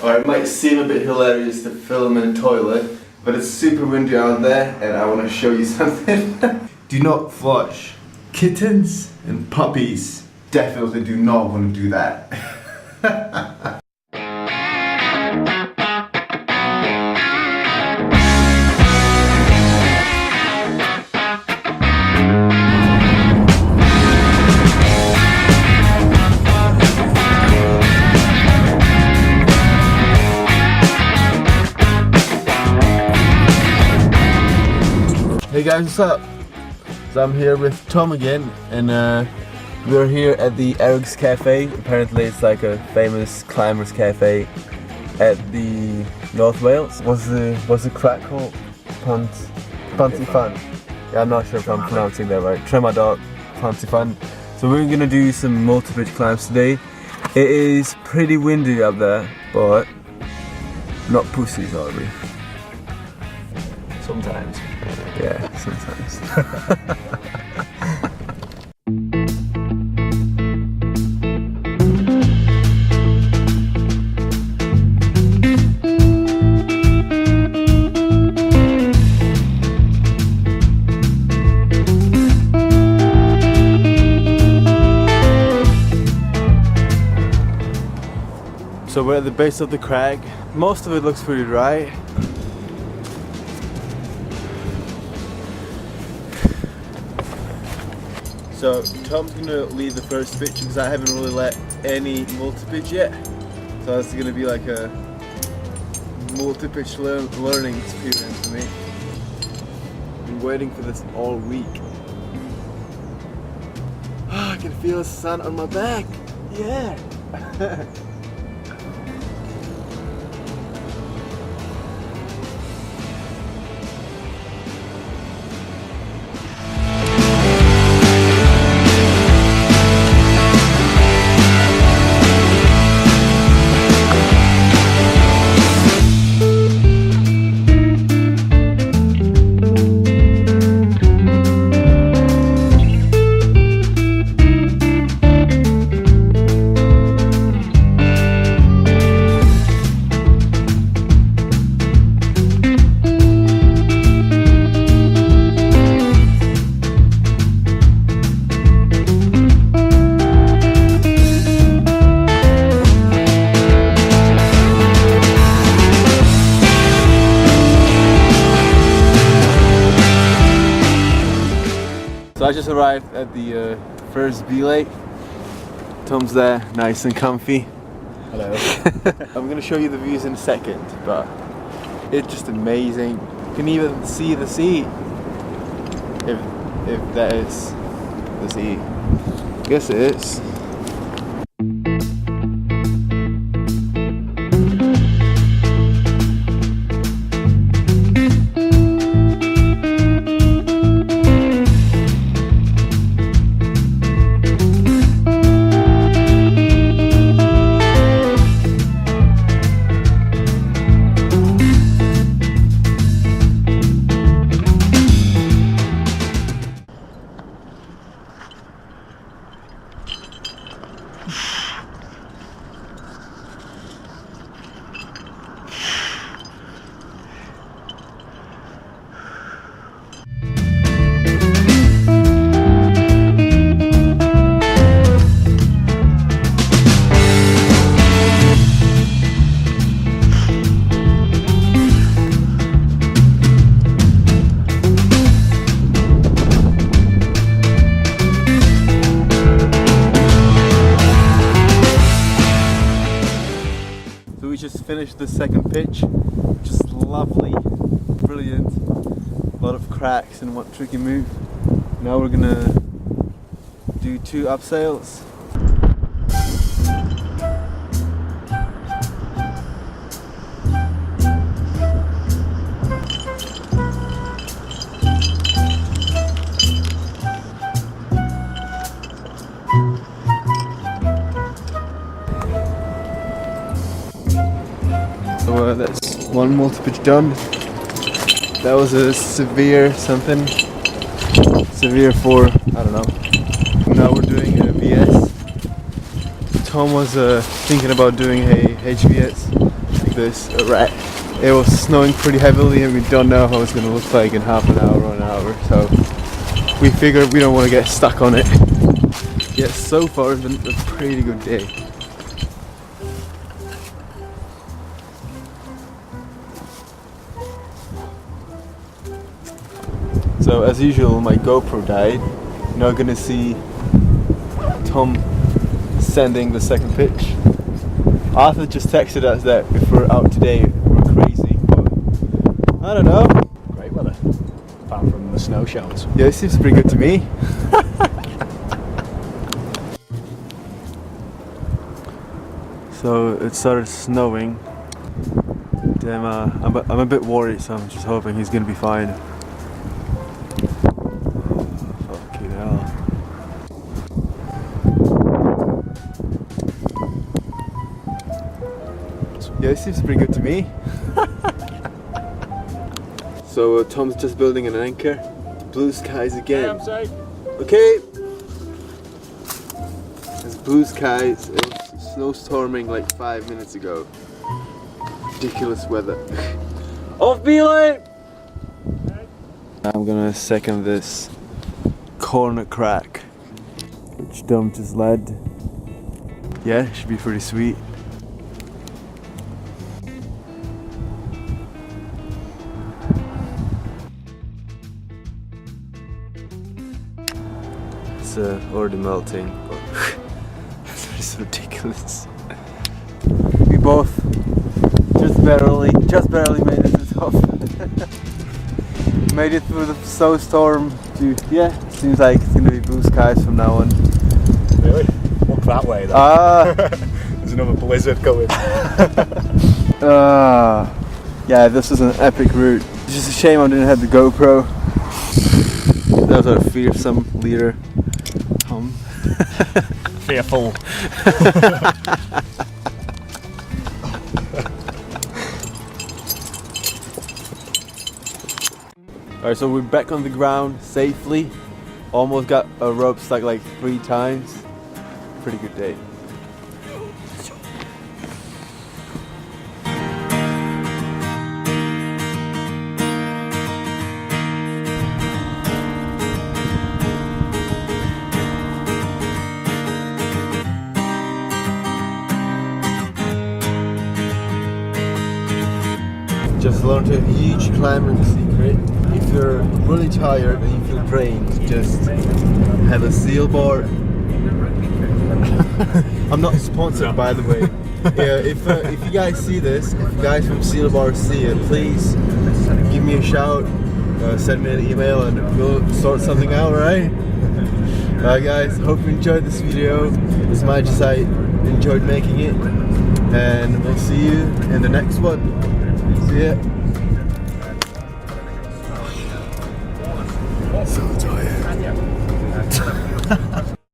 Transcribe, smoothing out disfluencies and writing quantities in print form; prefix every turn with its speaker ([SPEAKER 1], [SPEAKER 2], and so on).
[SPEAKER 1] Or it might seem a bit hilarious to film in a toilet, but it's super windy out there and I want to show you something. Do not flush. Kittens and puppies definitely do not want to do that. Hey guys, what's up? So I'm here with Tom again, and we're here at the Eric's Cafe. Apparently it's like a famous climbers cafe at the North Wales. What's the crack called? Pontyfan. Yeah, I'm not sure if I'm pronouncing that right. Tremadog, Pontyfan. So we're gonna do some multi-pitch climbs today. It is pretty windy up there, but not pussies, are we?
[SPEAKER 2] Sometimes.
[SPEAKER 1] Yeah, sometimes. So we're at the base of the crag. Most of it looks pretty dry. So Tom's gonna lead the first pitch because I haven't really let any multi-pitch yet. So this is gonna be like a multi-pitch learning experience for me. Been waiting for this all week. I can feel the sun on my back. Yeah. So I just arrived at the first belay. Tom's there, nice and comfy.
[SPEAKER 2] Hello.
[SPEAKER 1] I'm gonna show you the views in a second, but it's just amazing. You can even see the sea. If that is the sea. I guess it is. We just finished the second pitch, just lovely, brilliant, a lot of cracks and one tricky move. Now we're gonna do 2 upsails. So that's one multi-pitch done. That was a severe something. Severe 4, I don't know. Now we're doing a VS. Tom was thinking about doing a HVS. this a wreck. It was snowing pretty heavily and we don't know how it's going to look like in half an hour or an hour, so we figured we don't want to get stuck on it. Yet so far it's been a pretty good day. So as usual my GoPro died. You're not going to see Tom sending the second pitch. Arthur just texted us that if we're out today we're crazy, but I don't know.
[SPEAKER 2] Great weather, apart from the snow showers.
[SPEAKER 1] Yeah, it seems pretty good to me. So it started snowing. Damn, I'm a bit worried, so I'm just hoping he's gonna be fine. Fucking hell. Yeah, it seems pretty good to me. So Tom's just building an anchor. Blue skies again.
[SPEAKER 2] Yeah, I'm safe.
[SPEAKER 1] Okay. It's blue skies. It was snowstorming like 5 minutes ago. Ridiculous weather. Off B-line! I'm gonna second this corner crack, which Dom just led. Yeah, should be pretty sweet. It's already melting, but it's ridiculous. We both just barely made it to the top. Made it through the snowstorm. Yeah, seems like it's gonna be blue skies from now on.
[SPEAKER 2] Really? Look that way though. There's another blizzard coming.
[SPEAKER 1] Yeah, this is an epic route. It's just a shame I didn't have the GoPro. That was our fearsome leader, Tom.
[SPEAKER 2] Fearful.
[SPEAKER 1] Alright, so we're back on the ground safely. Almost got a rope stuck like 3 times. Pretty good day. Just learned a huge climbing secret. If you're really tired and you feel drained, just have a seal bar. I'm not sponsored, by the way. Yeah, if you guys see this, if you guys from Seal Bar see it, please give me a shout, send me an email, and we'll sort something out, right? Alright guys, hope you enjoyed this video. As much as I enjoyed making it, and we'll see you in the next one. See ya.